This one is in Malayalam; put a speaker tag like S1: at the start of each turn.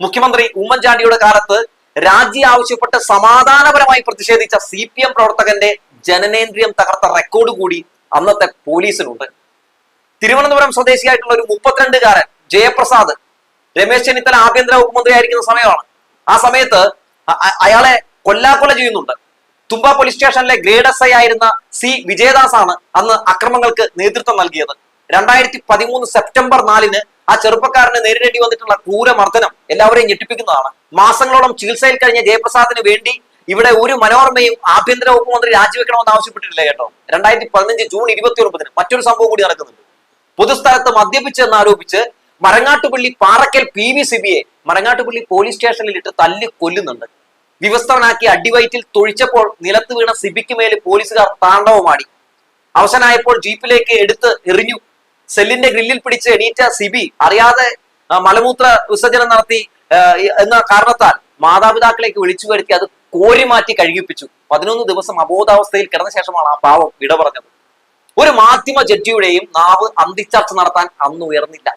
S1: മുഖ്യമന്ത്രി ഉമ്മൻചാണ്ടിയുടെ കാലത്ത് രാജി ആവശ്യപ്പെട്ട് സമാധാനപരമായി പ്രതിഷേധിച്ച CPM പ്രവർത്തകന്റെ ജനനേന്ദ്രിയം തകർത്ത റെക്കോർഡ് കൂടി അന്നത്തെ പോലീസിനുണ്ട്. തിരുവനന്തപുരം സ്വദേശിയായിട്ടുള്ള ഒരു 32-കാരൻ ജയപ്രസാദ് രമേശ് ചെന്നിത്തല ആഭ്യന്തര വകുപ്പ് മന്ത്രിയായിരിക്കുന്ന സമയമാണ്. ആ സമയത്ത് അയാളെ കൊല്ലാക്കൊല ചെയ്യുന്നുണ്ട്. തുമ്പ പോലീസ് സ്റ്റേഷനിലെ ഗ്രേഡ് SI ആയിരുന്ന C വിജയദാസ് ആണ് അന്ന് അക്രമങ്ങൾക്ക് നേതൃത്വം നൽകിയത്. 2013 സെപ്റ്റംബർ 4-ന് ആ ചെറുപ്പക്കാരന് നേരിടേണ്ടി വന്നിട്ടുള്ള ക്രൂരമർദ്ദനം എല്ലാവരെയും ഞെട്ടിപ്പിക്കുന്നതാണ്. മാസങ്ങളോളം ചികിത്സയിൽ കഴിഞ്ഞ ജയപ്രസാദിന് വേണ്ടി ഇവിടെ ഒരു മനോരമയും ആഭ്യന്തര വകുപ്പ് മന്ത്രി രാജിവെക്കണമെന്ന് ആവശ്യപ്പെട്ടിട്ടില്ല കേട്ടോ. 2015 ജൂൺ 29-ന് മറ്റൊരു സംഭവം കൂടി നടക്കുന്നുണ്ട്. പൊതുസ്ഥലത്ത് മദ്യപിച്ചെന്ന് ആരോപിച്ച് മരങ്ങാട്ടുപള്ളി പാറക്കൽ PV സിബിയെ മരങ്ങാട്ടുപള്ളി പോലീസ് സ്റ്റേഷനിൽ ഇട്ട് തല്ലി കൊല്ലുന്നുണ്ട്. വിവസ്ത്രനാക്കി അടിവയറ്റിൽ തൊഴിച്ചപ്പോൾ നിലത്ത് വീണ സിബിക്ക് മേൽ പോലീസുകാർ താണ്ഡവമാടി. അവസാനായപ്പോൾ ജീപ്പിലേക്ക് എടുത്ത് എറിഞ്ഞു. സെല്ലിന്റെ ഗ്രില്ലിൽ പിടിച്ച് എണീറ്റ സിബി അറിയാതെ മലമൂത്ര വിസർജനം നടത്തി എന്ന കാരണത്താൽ മാതാപിതാക്കളേക്ക് വിളിച്ചു വരുത്തി അത് കോരി മാറ്റി കഴുകിപ്പിച്ചു. 11 ദിവസം അബോധാവസ്ഥയിൽ കിടന്ന ശേഷമാണ് ആ പാവം വിട പറഞ്ഞത്. ഒരു മാധ്യമ ജഡ്ജിയുടെയും നാവ് അന്തിച്ചർച്ച നടത്താൻ അന്ന് ഉയർന്നില്ല.